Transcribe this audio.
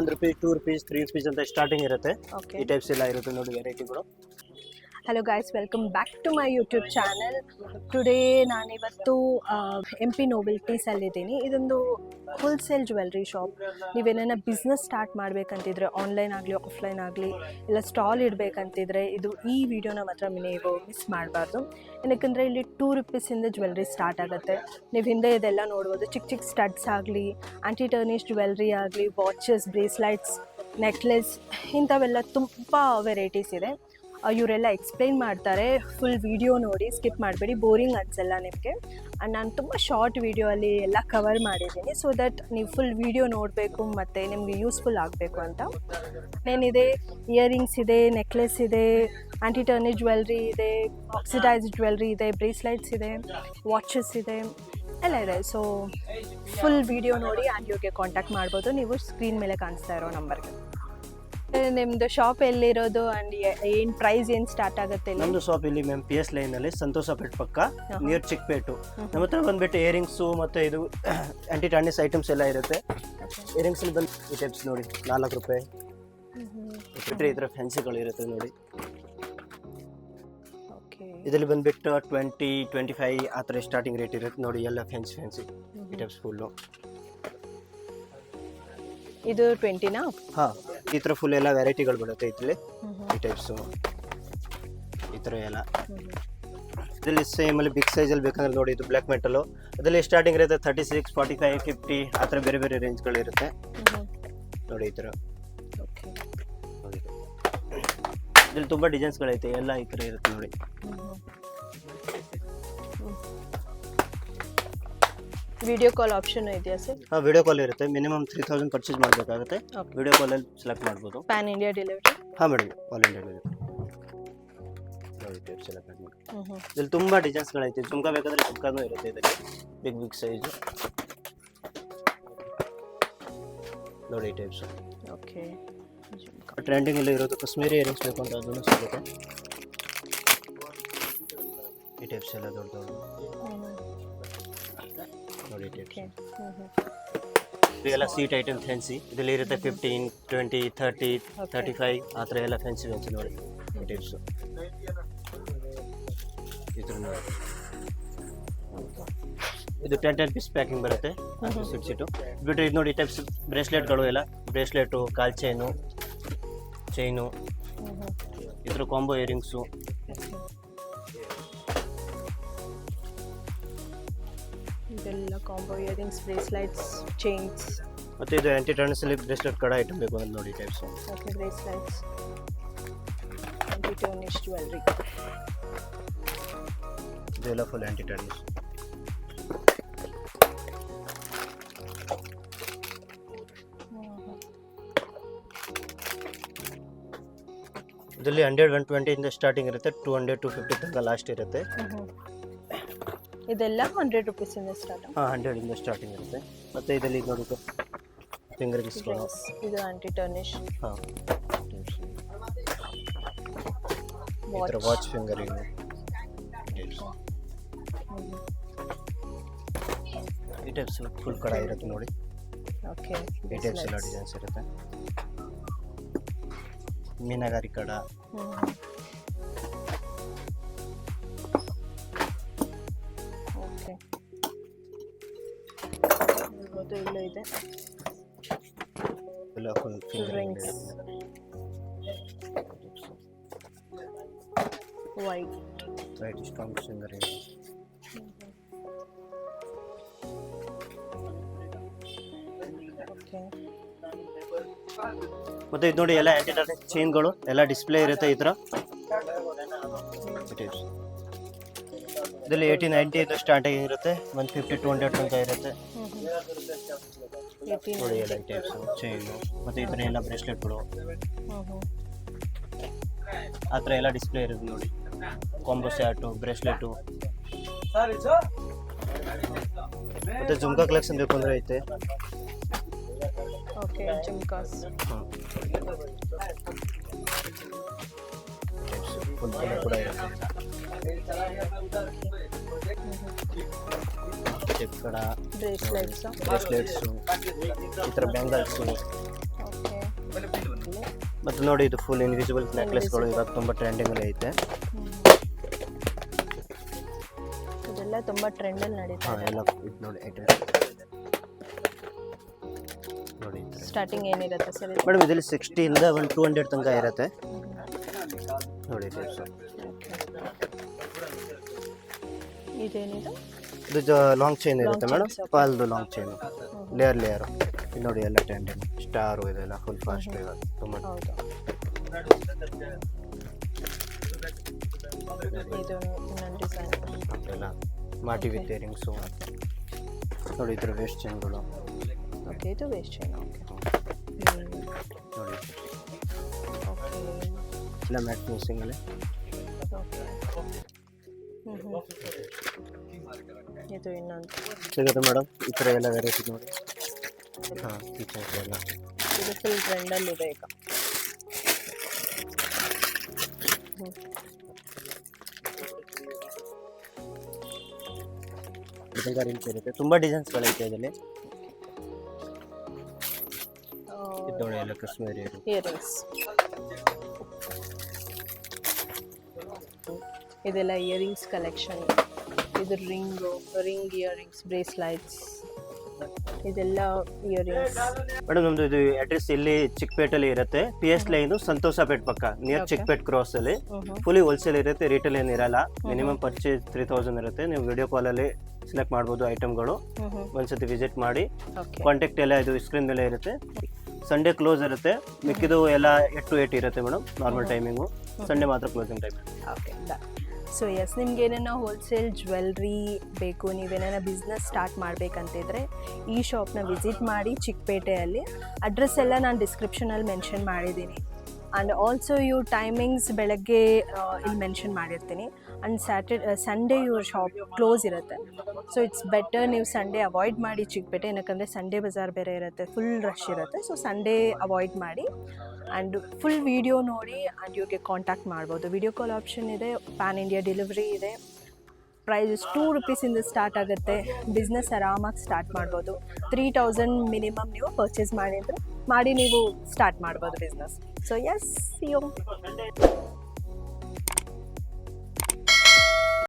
1 ರೂಪಾಯಿ 2 rupees 3 rupees ಅಂತ starting ಇರುತ್ತೆ. ಓಕೆ. ಈ ಟೈಪ್ಸ್ ಎಲ್ಲ ಇರುತ್ತೆ ನೋಡಿ ವೆರೈಟಿಗಳು. Hello guys, welcome back to my YouTube channel. Today ನಾನಿವತ್ತು MP ನೋವೆಲ್ಟೀಸಲ್ಲಿದ್ದೀನಿ. ಇದೊಂದು ಹೋಲ್ಸೇಲ್ ಜ್ಯುವೆಲ್ರಿ ಶಾಪ್. ನೀವೇನ ಬಿಸ್ನೆಸ್ ಸ್ಟಾರ್ಟ್ ಮಾಡಬೇಕಂತಿದ್ರೆ, ಆನ್ಲೈನ್ ಆಗಲಿ ಆಫ್ಲೈನ್ ಆಗಲಿ, ಇಲ್ಲ ಸ್ಟಾಲ್ ಇಡಬೇಕಂತಿದ್ರೆ ಈ ವಿಡಿಯೋನ ಮಾತ್ರ ನೀವು ಮಿಸ್ ಮಾಡಬಾರ್ದು. ಏನಕ್ಕೆಂದರೆ ಇಲ್ಲಿ 2 ರೂಪೀಸಿಂದ ಜ್ಯುವೆಲ್ರಿ ಸ್ಟಾರ್ಟ್ ಆಗುತ್ತೆ. ನೀವು ಹಿಂದೆ ಇದೆಲ್ಲ ನೋಡ್ಬೋದು. ಚಿಕ್ಕ ಚಿಕ್ಕ ಸ್ಟಡ್ಸ್ ಆಗಲಿ, ಆ್ಯಂಟಿ ಟರ್ನಿಶ್ ಜ್ಯುವೆಲ್ರಿ ಆಗಲಿ, ವಾಚಸ್, ಬ್ರೇಸ್ಲೈಟ್ಸ್, ನೆಕ್ಲೆಸ್, ಇಂಥವೆಲ್ಲ ತುಂಬ ವೆರೈಟೀಸ್ ಇದೆ. ಇವರೆಲ್ಲ ಎಕ್ಸ್ಪ್ಲೈನ್ ಮಾಡ್ತಾರೆ. ಫುಲ್ ವಿಡಿಯೋ ನೋಡಿ, ಸ್ಕಿಪ್ ಮಾಡಬೇಡಿ, ಬೋರಿಂಗ್ ಅನಿಸಲ್ಲ ನಿಮಗೆ. ಆ್ಯಂಡ್ ನಾನು ತುಂಬ ಶಾರ್ಟ್ ವಿಡಿಯೋ ಅಲ್ಲಿ ಎಲ್ಲ ಕವರ್ ಮಾಡಿದ್ದೀನಿ, ಸೊ ದಟ್ ನೀವು ಫುಲ್ ವಿಡಿಯೋ ನೋಡಬೇಕು ಮತ್ತು ನಿಮಗೆ ಯೂಸ್ಫುಲ್ ಆಗಬೇಕು ಅಂತ. ಏನಿದೆ, ಇಯರಿಂಗ್ಸ್ ಇದೆ, ನೆಕ್ಲೆಸ್ ಇದೆ, ಆ್ಯಂಟಿ ಟರ್ನಿಶ್ ಜ್ಯುವೆಲ್ರಿ ಇದೆ, ಆಕ್ಸಿಡೈಸ್ಡ್ ಜ್ಯುವೆಲ್ರಿ ಇದೆ, ಬ್ರೇಸ್ಲೈಟ್ಸ್ ಇದೆ, ವಾಚಸ್ ಇದೆ, ಎಲ್ಲ ಇದೆ. ಸೊ ಫುಲ್ ವಿಡಿಯೋ ನೋಡಿ ಆ್ಯಂಡ್ ಇವ್ರಿಗೆ ಕಾಂಟ್ಯಾಕ್ಟ್ ಮಾಡ್ಬೋದು ನೀವು ಸ್ಕ್ರೀನ್ ಮೇಲೆ ಕಾಣಿಸ್ತಾ ಇರೋ ನಂಬರ್ಗೆ. ನಿಮ್ದು ಶಾಪ್ ಎಲ್ಲಿರೋದು ಅಂಡ್ ಏನು ಪ್ರೈಸ್ ಏನು ಸ್ಟಾರ್ಟ್ ಆಗುತ್ತೆ? ನಮ್ಮದು ಶಾಪ್ ಇಲ್ಲಿ ಮ್ಯಾಮ್ PS ಲೈನಲ್ಲಿ ಸಂತೋಷ ಪೇಟ್ ಪಕ್ಕ ನಿಯರ್ ಚಿಕ್ಕಪೇಟು. ನಮ್ಮ ಹತ್ರ ಬಂದ್ಬಿಟ್ಟು ಇಯರಿಂಗ್ಸು ಮತ್ತು ಇದು ಆ್ಯಂಟಿ ಟರ್ನಿಶ್ ಐಟಮ್ಸ್ ಎಲ್ಲ ಇರುತ್ತೆ. ಇಯರಿಂಗ್ಸಲ್ಲಿ ಬಂದು ಈ ಟೈಪ್ಸ್ ನೋಡಿ 4 ರೂಪಾಯಿ. ಈ ಥರ ಫ್ಯಾನ್ಸಿಗಳು ಇರುತ್ತೆ ನೋಡಿ. ಇದರಲ್ಲಿ ಬಂದ್ಬಿಟ್ಟು 20, 25 ಆ ಥರ ಸ್ಟಾರ್ಟಿಂಗ್ ರೇಟ್ ಇರುತ್ತೆ ನೋಡಿ. ಎಲ್ಲ ಫ್ಯಾನ್ಸಿ ಈ ಟೈಪ್ಸ್ ಫುಲ್ಲು. ಇದು 20ನಾ? ಹಾಂ, ಈ ಥರ ಫುಲ್ ಎಲ್ಲ ವೆರೈಟಿಗಳು ಬರುತ್ತೆ ಇದರಲ್ಲಿ. ಈ ಟೈಪ್ಸು ಈ ಥರ ಎಲ್ಲ. ಇದರಲ್ಲಿ ಸೇಮಲ್ಲಿ ಬಿಗ್ ಸೈಜಲ್ಲಿ ಬೇಕಂದ್ರೆ ನೋಡಿ, ಇದು ಬ್ಲ್ಯಾಕ್ ಮೆಟಲು. ಅದರಲ್ಲಿ ಸ್ಟಾರ್ಟಿಂಗ್ ಇರುತ್ತೆ 36, 45, 50 ಆ ಥರ ಬೇರೆ ಬೇರೆ ರೇಂಜ್ಗಳಿರುತ್ತೆ ನೋಡಿ. ಈ ಥರ ಇದರಲ್ಲಿ ತುಂಬ ಡಿಸೈನ್ಸ್ಗಳೈತೆ, ಎಲ್ಲ ಈ ಥರ ಇರುತ್ತೆ ನೋಡಿ. ವಿಡಿಯೋ ಕಾಲ್ ಆಪ್ಷನ್ ಇದೆಯಾ ಸರ್? ಹಾಂ, ವಿಡಿಯೋ ಕಾಲ್ ಇರುತ್ತೆ. ಮಿನಿಮಮ್ 3000 ಪರ್ಚೇಸ್ ಮಾಡಬೇಕಾಗುತ್ತೆ. ವಿಡಿಯೋ ಕಾಲಲ್ಲಿ ಸೆಲೆಕ್ಟ್ ಮಾಡ್ಬೋದು. PAN India delivery? ಹಾಂ ಮೇಡಮ್, ಆಲ್ ಇಂಡಿಯಾ ಡೆಲಿವರಿ. ಇದರಲ್ಲಿ ತುಂಬ ಡಿಸೈನ್ಸ್ಗಳೈತೆ. ಜುಮ್ಕಾ ಬೇಕಾದರೆ ಜುಮ್ಕಾನೂ ಇರುತ್ತೆ ಇದರಲ್ಲಿ, ಬಿಗ್ ಸೈಜು ನೋಡಿ. ಈ ಟೈಪ್ಸು ಓಕೆ. ಟ್ರೆಂಡಿಂಗಲ್ಲಿ ಇರೋದು ಕಾಶ್ಮೀರಿ ಇಯರಿಂಗ್ಸ್ ಬೇಕು ಅಂತ ಅದನ್ನು ಸಿಗುತ್ತೆ. ಈ ಟೈಪ್ಸ್ ಎಲ್ಲ ದೊಡ್ಡ ದೊಡ್ಡ ನೋಡಿ. ಇದೆಲ್ಲ ಸೀಟ್ ಐಟಮ್ ಫ್ಯಾನ್ಸಿ. ಇದರಲ್ಲಿ ಇರುತ್ತೆ 15, 20, 30, 35 ಆ ಥರ ಎಲ್ಲ ಫ್ಯಾನ್ಸಿ ನೋಡಿ. ಈ ಟೈಪ್ಸು ಈ ಥರ ನೋಡಿ. ಇದು 10 ಪೀಸ್ ಪ್ಯಾಕಿಂಗ್ ಬರುತ್ತೆ, ಸೀಟು ಬಿಟ್ಟು. ಇದು ನೋಡಿ ಟೈಪ್ಸ್ ಬ್ರೇಸ್ಲೆಟ್ಗಳು ಎಲ್ಲ, ಬ್ರೇಸ್ಲೆಟು, ಕಾಲ್ ಚೈನು, ಈ ಥರ ಕಾಂಬೋ ಇಯರಿಂಗ್ಸು. ಇದೆಲ್ಲ ಕಾಂಬೋ ಇಯರಿಂಗ್ಸ್, ಬ್ರೇಸ್ಲೈಟ್ಸ್, ಚೈನ್ಸ್. ಮತ್ತು ಇದು ಆ್ಯಂಟಿ ಟರ್ನಿಶಲ್ಲಿ ಬ್ರೇಸ್ಲೆಟ್ ಕಡ ಐಟಮ್ ಬೇಕು ಅಂತ ನೋಡಿ. Types okay. Bracelets, anti tarnish jewellery, ಇದೆಲ್ಲ ಫುಲ್ ಆ್ಯಂಟಿ ಟರ್ನಿಶ್. ಇದರಲ್ಲಿ 100, 120 ಇಂದ ಸ್ಟಾರ್ಟಿಂಗ್ ಇರುತ್ತೆ. 200, 250 ತನಕ ಲಾಸ್ಟ್ ಇರುತ್ತೆ. ಇದೆಲ್ಲ 100 ರೂಪೀಸಿಂದ ಸ್ಟಾರ್ಟ್? ಹಾಂ, 100 ಇಂದ ಸ್ಟಾರ್ಟಿಂಗ್ ಇರುತ್ತೆ. ಮತ್ತು ಇದರಲ್ಲಿ ನೋಡಿ ಫಿಂಗರ್ ಗಿಸ್ಗಳು. ಇದು ಆ್ಯಂಟಿ ಟರ್ನಿಶ್. ಹಾಂ, ಈ ಥರ ವಾಚ್ ಫಿಂಗರಿಂಗ್ ಈ ಟೈಪ್ಸ್ ಫುಲ್ ಕಡ ಇರುತ್ತೆ ನೋಡಿ. ಓಕೆ. ಈ ಟೈಪ್ಸ್ ಎಲ್ಲ ಡಿಸೈನ್ಸ್ ಇರುತ್ತೆ. ಮೀನಾಗಾರಿ ಕಡ. ಓಕೆ. ಇಲ್ಲ ಇದೆ ಎಲ್ಲ full rings, white strong finger ring. Okay. ಮತ್ತು ಇದು ನೋಡಿ ಎಲ್ಲ ಆ್ಯಂಟಿ ಟರ್ನಿಶ್ ಚೈನ್ಗಳು ಎಲ್ಲ ಡಿಸ್ಪ್ಲೇ ಇರುತ್ತೆ ಈ ಥರ. ಇದರಲ್ಲಿ 80, 90 ಸ್ಟಾರ್ಟಿಂಗ್ ಇರುತ್ತೆ. 150, 200 ತನಕ ಇರುತ್ತೆ ನೋಡಿ. ಎಲ್ಲ ಈ ಟೈಪ್ಸು ಚೈನು ಮತ್ತು ಈ ಥರ ಎಲ್ಲ ಬ್ರೇಸ್ಲೆಟ್ಗಳು ಆ ಥರ ಎಲ್ಲ ಡಿಸ್ಪ್ಲೇ ಇರುತ್ತೆ ನೋಡಿ. Combo set, bracelet. ಮತ್ತು ಜುಮ್ಕಾ ಕಲೆಕ್ಷನ್ ಬೇಕು ಅಂದರೆ ಐತೆ. ಓಕೆ. ಜುಮ್ಕಾಸ್ ಫುಲ್ ಕೂಡ ಇರುತ್ತೆ. ಚಿಕ್ಕ ಕಡ, ಬ್ರೇಸ್ಲೆಟ್ಸು, ಈ ಥರ ಬ್ಯಾಂಗಲ್ಸು, ಮತ್ತು ನೋಡಿ ಇದು ಫುಲ್ ಇನ್ವಿಸಿಬಲ್ ನೆಕ್ಲೆಸ್ಗಳು ಇವಾಗ ತುಂಬ ಟ್ರೆಂಡಿಂಗಲ್ಲಿ ಐತೆ. ಇದೆಲ್ಲ ತುಂಬ ಟ್ರೆಂಡಲ್ಲಿ ನಡೀತಾ ಹಾಂ ಇದೆ. ಎಲ್ಲ ಇದು ನೋಡಿ ಐಟಮ್ಸ್ ನೋಡಿ. ಸ್ಟಾರ್ಟಿಂಗ್ ಏನಿರುತ್ತೆ ಸರ್ ಇದು? ಮೇಡಮ್ ಇದರಲ್ಲಿ 60 ಇಂದ 200 ತನಕ ಇರುತ್ತೆ ನೋಡಿ ಟೈಪ್ಸ್. ಇದೇನಿದು? ಇದು ಲಾಂಗ್ ಚೈನ್ ಇರುತ್ತೆ ಮೇಡಮ್, ಪಾಲ್ದು ಲಾಂಗ್ ಚೈನ್ ಲೇಯರ್ ಇದು ನೋಡಿ ಎಲ್ಲ ಟ್ರೆಂಡಿಂಗ್ ಸ್ಟಾರು ಇದೆಲ್ಲ ಫುಲ್ ಫಾಸ್ಟ್ ಇವಾಗ ತುಂಬ. ಹೌದು, ಇದು ಇನ್ನೊಂದು ಡಿಸೈನ್ ಎಲ್ಲ ಮಾಟಿ ವಿತ್ ಇಯರಿಂಗ್ಸು ನೋಡಿ. ಇದ್ರ ವೇಸ್ಟ್ ಚೈನ್ಗಳು. ಓಕೆ, ಇದು ವೇಸ್ಟ್ ಚೈನ್. ಓಕೆ ನೋಡಿ ಎಲ್ಲ ಮ್ಯಾಟ್ ಫಿನಿಶಿಂಗಲ್ಲಿ. ಓಕೆ, ಇದು ಇನ್ನೊಂದು ಸಿಗುತ್ತೆ ಮೇಡಮ್ ಈ ಥರ ಎಲ್ಲ ವೆರೈಟಿ ನೋಡಿ. ಹಾಂ ಕಿಚನ್ಸ್ ಎಲ್ಲ ಇದು ಫುಲ್ ಟ್ರೆಂಡಲ್ಲಿದೆ ಈಗ. ರೀತಿ ಇರುತ್ತೆ, ತುಂಬ ಡಿಸೈನ್ಸ್ಗಳೈತೆ ಇದರಲ್ಲಿ. ಇದು ನೋಡಿ ಎಲ್ಲ ಕಾಶ್ಮೀರಿ ಇಯರಿಂಗ್ಸ್. ಇದೆಲ್ಲ ಇಯರಿಂಗ್ಸ್ ಕಲೆಕ್ಷನ್. ಇದು ರಿಂಗ್ ಇಯರಿಂಗ್ಸ್, ಬ್ರೇಸ್ಲೈಟ್ಸ್, ಇದೆಲ್ಲ ಇಯರಿಂಗ್ಸ್. ಮೇಡಮ್ ನಮ್ದು ಇದು ಅಡ್ರೆಸ್ ಇಲ್ಲಿ ಚಿಕ್ಕಪೇಟೆಲ್ಲಿ ಇರುತ್ತೆ, PS ಲೈನು ಸಂತೋಷಪೇಟ್ ಪಕ್ಕ ನಿಯರ್ ಚಿಕ್ಕಪೇಟ್ ಕ್ರಾಸ್ ಅಲ್ಲಿ. ಫುಲಿ ಹೋಲ್ಸೇಲ್ ಇರುತ್ತೆ, ರಿಟೇಲ್ ಏನಿರಲ್ಲ. ಮಿನಿಮಮ್ ಪರ್ಚೇಸ್ 3000 ಇರುತ್ತೆ. ನೀವು ವಿಡಿಯೋ ಕಾಲಲ್ಲಿ ಸೆಲೆಕ್ಟ್ ಮಾಡ್ಬೋದು ಐಟಮ್ಗಳು. ಒಂದ್ಸತಿ ವಿಸಿಟ್ ಮಾಡಿ. ಕಾಂಟ್ಯಾಕ್ಟ್ ಎಲ್ಲ ಇದು ಸ್ಕ್ರೀನ್ ಮೇಲೆ ಇರುತ್ತೆ. ಸಂಡೇ ಕ್ಲೋಸ್ ಇರುತ್ತೆ, ಮಿಕ್ಕಿದು ಎಲ್ಲ 8 to 8 ಇರುತ್ತೆ ಮೇಡಮ್ ನಾರ್ಮಲ್ ಟೈಮಿಂಗು. ಸಂಡೇ ಮಾತ್ರ closing time. Okay, so yes, ನಿಮ್ಗೆ ಏನೇನೋ ಹೋಲ್ಸೇಲ್ ಜ್ಯುವೆಲ್ರಿ ಬೇಕು, ನೀವೇನೇನೋ ಬಿಸ್ನೆಸ್ ಸ್ಟಾರ್ಟ್ ಮಾಡಬೇಕಂತಿದ್ರೆ ಈ ಶಾಪ್ನ ವಿಸಿಟ್ ಮಾಡಿ ಚಿಕ್ಕಪೇಟೆಯಲ್ಲಿ. ಅಡ್ರೆಸ್ ಎಲ್ಲ ನಾನು ಡಿಸ್ಕ್ರಿಪ್ಷನಲ್ಲಿ ಮೆನ್ಷನ್ ಮಾಡಿದ್ದೀನಿ. ಆ್ಯಂಡ್ ಆಲ್ಸೋ ಇವ್ರ ಟೈಮಿಂಗ್ಸ್ ಬೆಳಗ್ಗೆ ಇಲ್ಲಿ ಮೆನ್ಷನ್ ಮಾಡಿರ್ತೀನಿ. ಆ್ಯಂಡ್ ಸಂಡೇ ಇವ್ರ ಶಾಪ್ ಕ್ಲೋಸ್ ಇರುತ್ತೆ. ಸೊ ಇಟ್ಸ್ ಬೆಟರ್ ನೀವು ಸಂಡೇ ಅವಾಯ್ಡ್ ಮಾಡಿ ಚಿಕ್ಕಪೇಟೆ, ಏನಕ್ಕಂದರೆ ಸಂಡೇ ಬಜಾರ್ ಬೇರೆ ಇರುತ್ತೆ, ಫುಲ್ ರಶ್ ಇರುತ್ತೆ. ಸೊ ಸಂಡೇ ಅವಾಯ್ಡ್ ಮಾಡಿ ಆ್ಯಂಡ್ ಫುಲ್ ವಿಡಿಯೋ ನೋಡಿ ಆ್ಯಂಡ್ ಇವ್ರಿಗೆ ಕಾಂಟ್ಯಾಕ್ಟ್ ಮಾಡ್ಬೋದು. ವಿಡಿಯೋ ಕಾಲ್ ಆಪ್ಷನ್ ಇದೆ, ಪ್ಯಾನ್ ಇಂಡಿಯಾ ಡೆಲಿವರಿ ಇದೆ. ಪ್ರೈಸಸ್ 2 ರೂಪೀಸಿಂದ ಸ್ಟಾರ್ಟ್ ಆಗುತ್ತೆ. ಬಿಸ್ನೆಸ್ ಆರಾಮಾಗಿ ಸ್ಟಾರ್ಟ್ ಮಾಡ್ಬೋದು. 3000 ಮಿನಿಮಮ್ ನೀವು ಪರ್ಚೇಸ್ ಮಾಡಿ ನೀವು ಸ್ಟಾರ್ಟ್ ಮಾಡ್ಬೋದು business. So yes, see you.